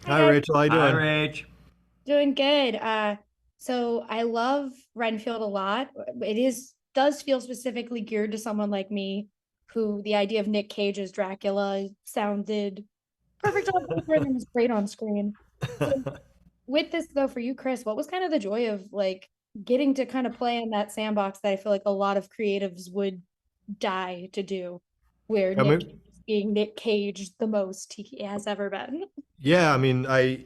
Hi Hi guys, Rachel, how you Hi, doing? Rach. doing good. So I love Renfield a lot. It does feel specifically geared to someone like me, who the idea of Nick Cage as Dracula sounded perfect on paper and then was great on screen. So with this though, for you, Chris, what was kind of the joy of like getting to kind of play in that sandbox that I feel like a lot of creatives would die to do, where I Nick Cage mean, is being Nick Cage the most he has ever been? yeah, I mean, I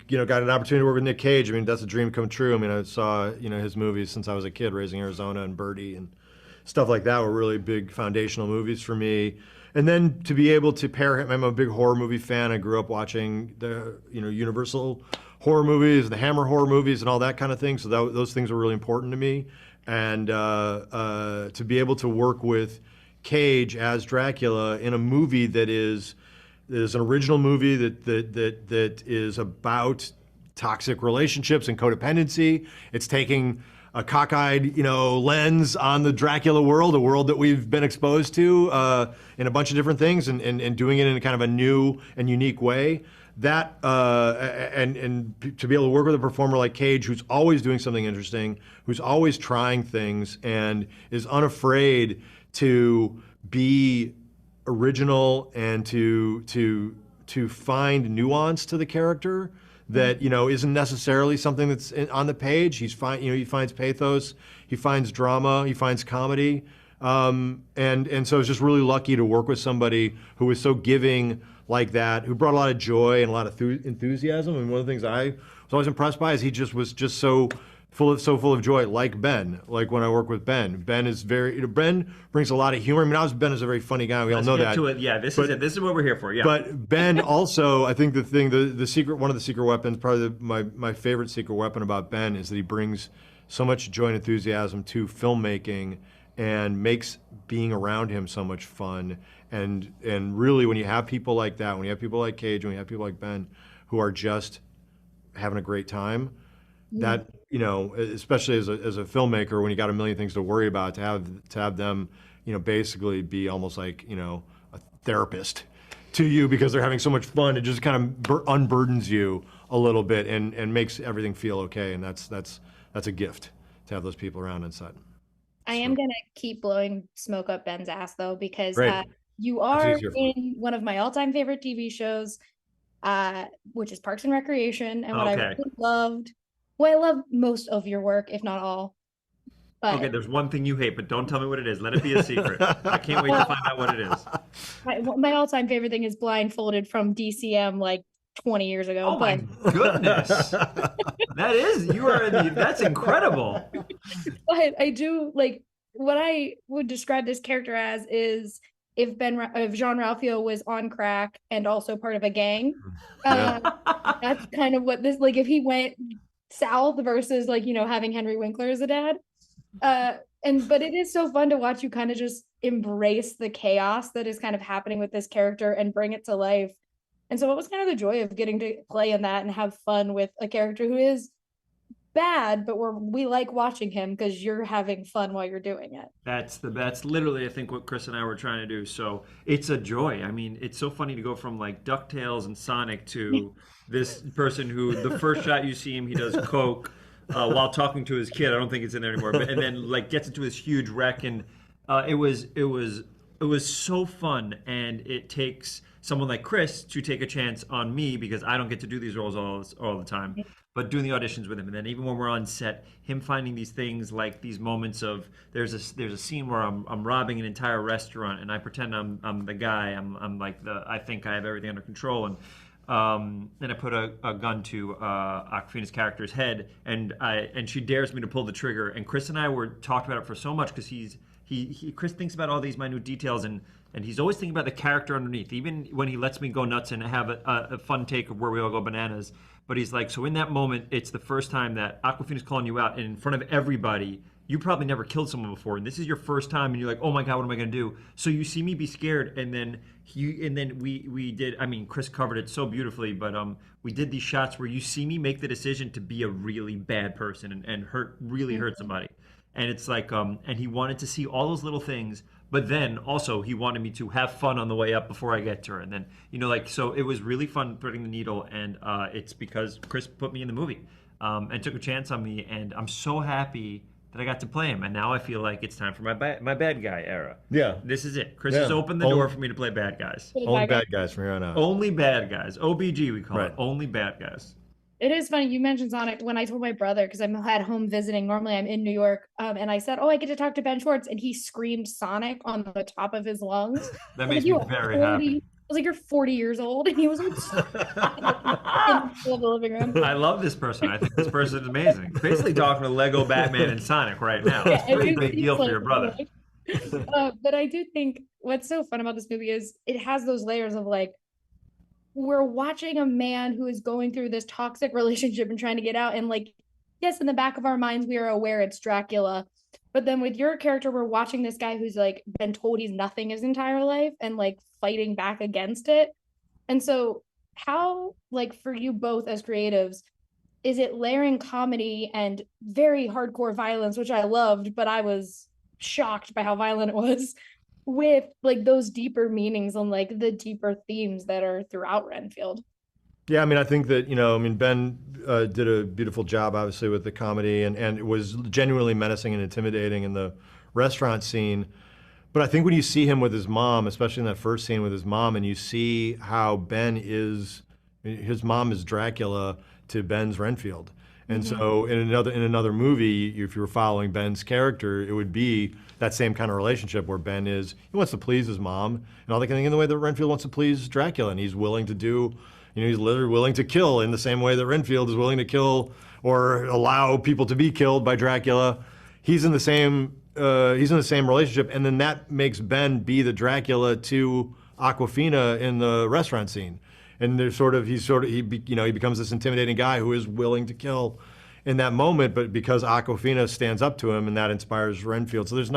got an opportunity to work with Nick Cage. I mean, that's a dream come true. I mean, I saw his movies since I was a kid, Raising Arizona and Birdie and stuff like that were really big foundational movies for me. And then to be able to pair him, I'm a big horror movie fan. I grew up watching the Universal horror movies, the Hammer horror movies, and all that kind of thing. So those things were really important to me. And to be able to work with Cage as Dracula in a movie that is an original movie that is about toxic relationships and codependency. It's taking a cockeyed, lens on the Dracula world, a world that we've been exposed to in a bunch of different things, and doing it in a kind of a new and unique way. That and to be able to work with a performer like Cage, who's always doing something interesting, who's always trying things, and is unafraid to be original and to find nuance to the character that isn't necessarily something that's on the page. He finds pathos, he finds drama, he finds comedy, and so I was just really lucky to work with somebody who was so giving like that, who brought a lot of joy and a lot of enthusiasm. And one of the things I was always impressed by is he just was just so full of joy, like Ben. Like when I work with Ben, Ben is very Ben brings a lot of humor. I mean, Ben is a very funny guy. We all Let's know get that. to it. Yeah, this is But it. This is what we're here for. Yeah. but Ben also, I think the secret, one of the secret weapons, probably my favorite secret weapon about Ben is that he brings so much joy and enthusiasm to filmmaking and makes being around him so much fun. And really, when you have people like that, when you have people like Cage, when you have people like Ben, who are just having a great time, Mm. that especially as a filmmaker, when you got a million things to worry about, to have them basically be almost like a therapist to you because they're having so much fun, it just kind of unburdens you a little bit and makes everything feel okay. And that's a gift to have those people around on set. I am So gonna keep blowing smoke up Ben's ass though, because great. you That's are easier for me. in one of my all-time favorite TV shows, which is Parks and Recreation. And what I Okay. really loved, well, I love most of your work, if not all, Okay. but There's one thing you hate, but don't tell me what it is. Let it be a secret. I can't wait to well, find out what it is. my all-time favorite thing is Blindfolded from DCM like 20 years ago. Oh my But goodness. That is, you are in the, that's incredible. but I do like what I would describe this character as is if Jean Ralphio was on crack and also part of a gang. Yeah. Uh, that's kind of what this like if he went south versus like having Henry Winkler as a dad. Uh, and but it is so fun to watch you kind of just embrace the chaos that is kind of happening with this character and bring it to life. And so, what was kind of the joy of getting to play in that and have fun with a character who is bad, but we like watching him because you're having fun while you're doing it. That's literally I think what Chris and I were trying to do. So it's a joy. I mean, it's so funny to go from like DuckTales and Sonic to this person who the first shot you see him, he does coke while talking to his kid. I don't think it's in there anymore. But and then like gets into this huge wreck, and it was so fun. And it takes someone like Chris to take a chance on me because I don't get to do these roles all the time. But doing the auditions with him, and then even when we're on set, him finding these things like these moments of there's a scene where I'm robbing an entire restaurant and I pretend I'm the guy. I'm like I think I have everything under control, and I put a gun to Aquafina's character's head, and she dares me to pull the trigger. And Chris and I were talked about it for so much because Chris thinks about all these minute details, and he's always thinking about the character underneath. Even when he lets me go nuts and have a fun take of where we all go bananas, but he's like, so in that moment, it's the first time that Aquafina's calling you out, and in front of everybody, you probably never killed someone before, and this is your first time, and you're like, oh my god, what am I gonna do? So you see me be scared, and then we did. I mean, Chris covered it so beautifully, but we did these shots where you see me make the decision to be a really bad person and hurt Mhm. somebody, and it's like and he wanted to see all those little things But then also he wanted me to have fun on the way up before I get to her. And then, like, so it was really fun threading the needle. And it's because Chris put me in the movie and took a chance on me. And I'm so happy that I got to play him. And now I feel like it's time for my bad guy era. Yeah. This is it. Chris Yeah. has opened the door for me to play bad guys. Only bad guys from here on out. Only bad guys. OBG, we call Right. it. Only bad guys. It is funny you mentioned Sonic. When I told my brother, because I'm at home visiting, normally I'm in New York, and I said, "Oh, I get to talk to Ben Schwartz," and he screamed Sonic on the top of his lungs. That makes me very happy. I was like, "You're 40 years old," and he was like, in the living room. I love this person. I think this person is amazing. Basically talking to Lego Batman and Sonic right now. It's a pretty big deal for your brother. But I do think what's so fun about this movie is it has those layers of like, we're watching a man who is going through this toxic relationship and trying to get out. And like, yes, in the back of our minds, we are aware it's Dracula. But then with your character, we're watching this guy who's like been told he's nothing his entire life and like fighting back against it. And so how, like, for you both as creatives, is it layering comedy and very hardcore violence, which I loved, but I was shocked by how violent it was, with like those deeper meanings and like the deeper themes that are throughout Renfield? Yeah, I mean, I think that, Ben did a beautiful job, obviously, with the comedy, and it was genuinely menacing and intimidating in the restaurant scene. But I think when you see him with his mom, especially in that first scene with his mom, and you see how his mom is Dracula to Ben's Renfield. And so in another movie, if you were following Ben's character, it would be that same kind of relationship where he wants to please his mom, and all that kind of thing, in the way that Renfield wants to please Dracula, and he's willing to do, he's literally willing to kill in the same way that Renfield is willing to kill or allow people to be killed by Dracula. He's in the same relationship, and then that makes Ben be the Dracula to Awkwafina in the restaurant scene. And he becomes this intimidating guy who is willing to kill in that moment, but because Awkwafina stands up to him, and that inspires Renfield. So there's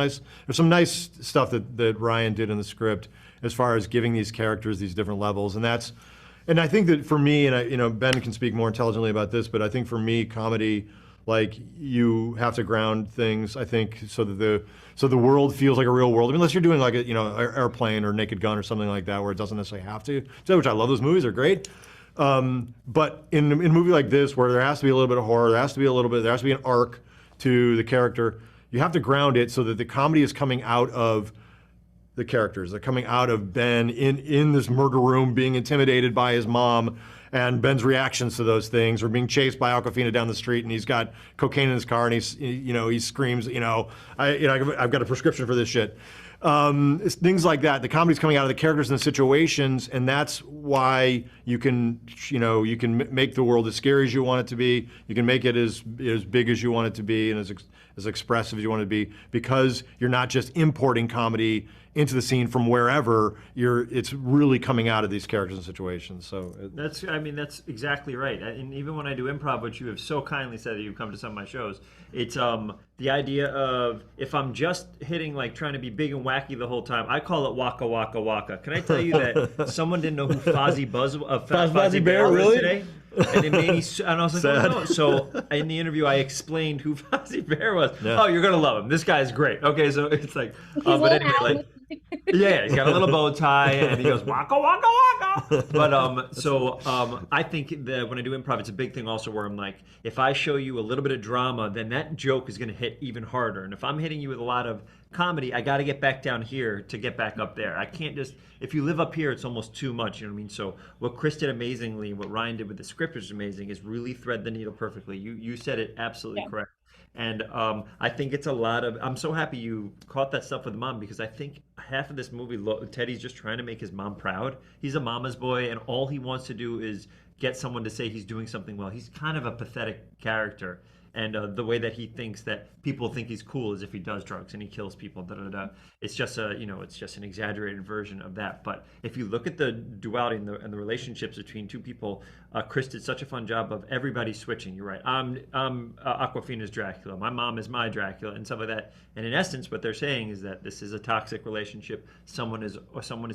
some nice stuff that Ryan did in the script as far as giving these characters these different levels, and I think that for me, and Ben can speak more intelligently about this, but I think for me, comedy, like, you have to ground things, I think, so the world feels like a real world. I mean, unless you're doing like Airplane or Naked Gun or something like that, where it doesn't necessarily have to. So, which I love, those movies are great. But in a movie like this, where there has to be a little bit of horror, there has to be an arc to the character, you have to ground it so that the comedy is coming out of the characters. They're coming out of Ben in this murder room, being intimidated by his mom, and Ben's reactions to those things, or being chased by Awkwafina down the street, and he's got cocaine in his car, and he screams, I've got a prescription for this shit. Things like that. The comedy's coming out of the characters and the situations, and that's why you can make the world as scary as you want it to be. You can make it as big as you want it to be, and as expressive as you want it to be, because you're not just importing comedy into the scene from wherever. It's really coming out of these characters and situations. So that's exactly right. And even when I do improv, which you have so kindly said that you've come to some of my shows, it's the idea of, if I'm just hitting, like, trying to be big and wacky the whole time, I call it waka waka waka. Can I tell you that someone didn't know who Fozzie Bear was really? today? And it made me, and I was like, Sad. oh no. So in the interview, I explained who Fozzie Bear was. Yeah. Oh, you're gonna love him. This guy's great. Okay, so it's like, but anyway, like, yeah, he's got a little bow tie, and he goes waka waka waka. But I think that when I do improv, it's a big thing also, where I'm like, if I show you a little bit of drama, then that joke is gonna hit even harder. And if I'm hitting you with a lot of comedy, I got to get back down here to get back up there. I can't just, if you live up here, it's almost too much. You know what I mean? So what Chris did amazingly, what Ryan did with the script was amazing, is really thread the needle perfectly. You said it absolutely correct. And I think it's a lot of, I'm so happy you caught that stuff with mom, because I think half of this movie, Teddy's just trying to make his mom proud. He's a mama's boy, and all he wants to do is get someone to say he's doing something well. He's kind of a pathetic character. And the way that he thinks that people think he's cool is if he does drugs and he kills people. Da, da, da. It's just it's just an exaggerated version of that. But if you look at the duality and the relationships between two people, Chris did such a fun job of everybody switching. You're right. I'm Awkwafina's Dracula. My mom is my Dracula, and stuff like that. And in essence, what they're saying is that this is a toxic relationship. Someone is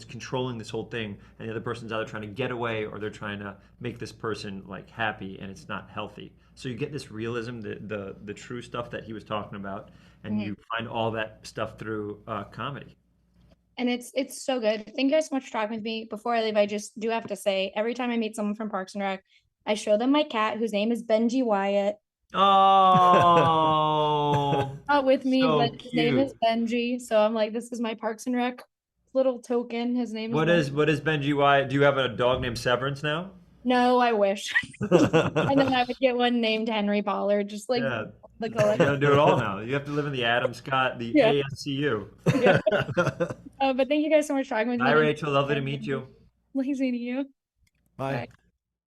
controlling this whole thing, and the other person's either trying to get away, or they're trying to make this person, like, happy, and it's not healthy. So you get this realism, the true stuff that he was talking about, and you find all that stuff through comedy. And it's so good. Thank you guys so much for talking with me. Before I leave, I just do have to say, every time I meet someone from Parks and Rec, I show them my cat, whose name is Benji Wyatt. Oh, Not with me, but so his name is cute. Benji. So I'm like, this is my Parks and Rec little token. His name is Benji. What is Benji Wyatt? Do you have a dog named Severance now? No, I wish. I know I would get one named Henry Pollard, just like Yeah, the you color. gotta do it all now. You have to live in the Adam Scott, the Yeah, ASCU. yeah. But thank you guys so much for talking with Hi, me. Rachel. Lovely to meet you. Nice meeting you. Bye. Bye.